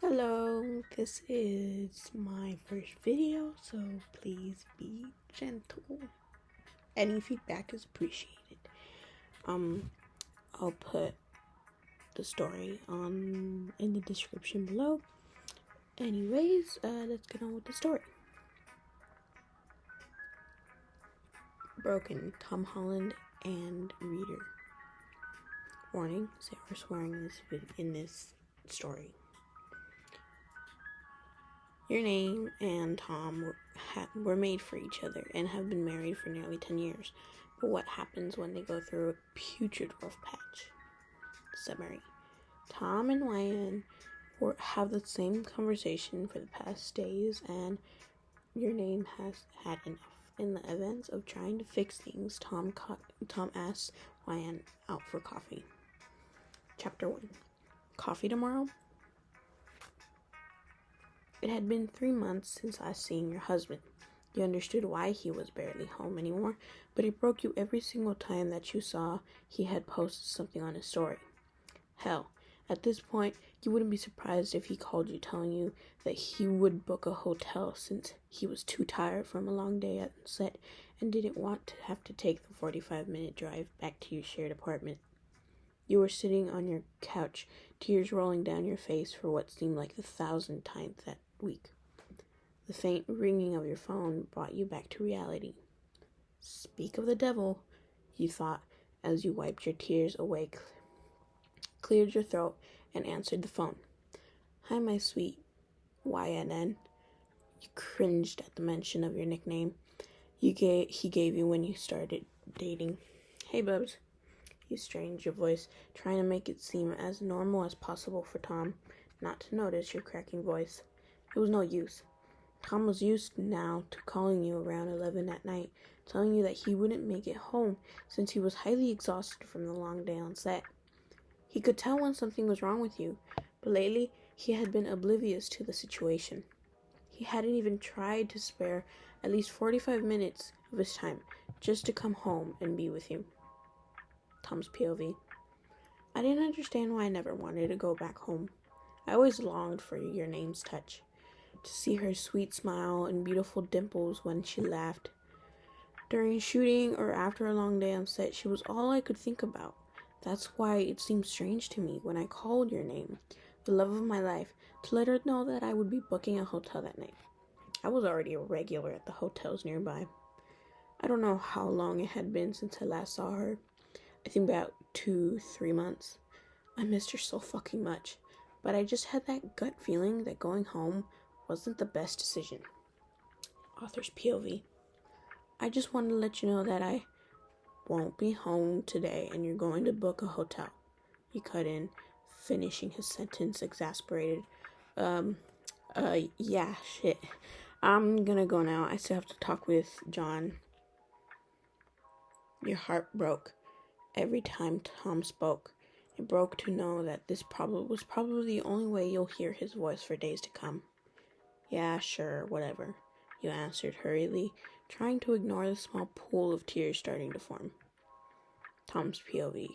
Hello, this is my first video, so please be gentle. Any feedback is appreciated. I'll put the story in the description below. Anyways, let's get on with the story. Broken, Tom Holland and Reader. Warning, say we're swearing in this story. Your name and Tom were made for each other and have been married for nearly 10 years. But what happens when they go through a putrid rough patch? Summary. Tom and Ryan have the same conversation for the past days, and your name has had enough. In the events of trying to fix things, Tom asks Ryan out for coffee. Chapter 1. Coffee tomorrow? It had been 3 months since last seeing your husband. You understood why he was barely home anymore, but it broke you every single time that you saw he had posted something on his story. Hell, at this point, you wouldn't be surprised if he called you telling you that he would book a hotel since he was too tired from a long day at set and didn't want to have to take the 45-minute drive back to your shared apartment. You were sitting on your couch, tears rolling down your face for what seemed like the 1,000th time that week. The faint ringing of your phone brought you back to reality. Speak of the devil, you thought as you wiped your tears away, cleared your throat, and answered the phone. Hi, my sweet YNN. You cringed at the mention of your nickname he gave you when you started dating. Hey, Bubs. You strained your voice, trying to make it seem as normal as possible for Tom not to notice your cracking voice. It was no use. Tom was used now to calling you around 11 at night, telling you that he wouldn't make it home since he was highly exhausted from the long day on set. He could tell when something was wrong with you, but lately he had been oblivious to the situation. He hadn't even tried to spare at least 45 minutes of his time just to come home and be with you. Tom's POV. I didn't understand why I never wanted to go back home. I always longed for your name's touch, to see her sweet smile and beautiful dimples when she laughed. During shooting or after a long day on set, she was all I could think about. That's why it seemed strange to me when I called your name, the love of my life, to let her know that I would be booking a hotel that night. I was already a regular at the hotels nearby. I don't know how long it had been since I last saw her. I think about 2-3 months. I missed her so fucking much, but I just had that gut feeling that going home wasn't the best decision. Author's POV. I just wanted to let you know that I won't be home today and you're going to book a hotel. He cut in, finishing his sentence exasperated. Yeah, shit. I'm gonna go now. I still have to talk with John. Your heart broke every time Tom spoke. It broke to know that this was probably the only way you'll hear his voice for days to come. Yeah, sure, whatever, you answered hurriedly, trying to ignore the small pool of tears starting to form. Tom's POV.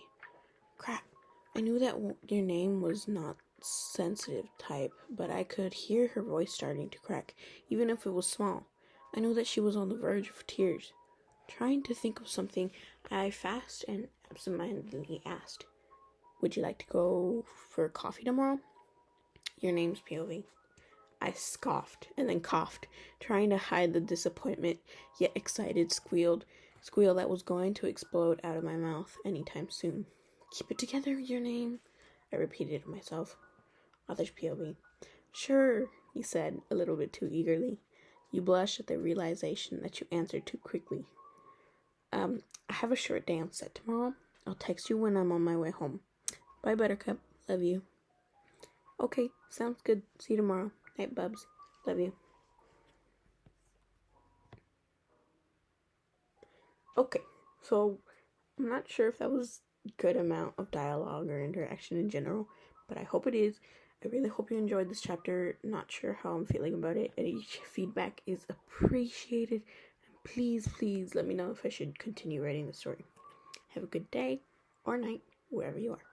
Crap, I knew that your name was not sensitive type, but I could hear her voice starting to crack, even if it was small. I knew that she was on the verge of tears. Trying to think of something, I fast and absentmindedly asked, would you like to go for coffee tomorrow? Your name's POV. I scoffed and then coughed, trying to hide the disappointment, yet excited squeal that was going to explode out of my mouth anytime soon. Keep it together, your name, I repeated to myself. Author's POV. Sure, he said, a little bit too eagerly. You blushed at the realization that you answered too quickly. I have a short day on set tomorrow. I'll text you when I'm on my way home. Bye, Buttercup. Love you. Okay, sounds good. See you tomorrow. Night, Bubs. Love you. Okay, so I'm not sure if that was a good amount of dialogue or interaction in general, but I hope it is. I really hope you enjoyed this chapter. Not sure how I'm feeling about it. Any feedback is appreciated. And please let me know if I should continue writing the story. Have a good day or night, wherever you are.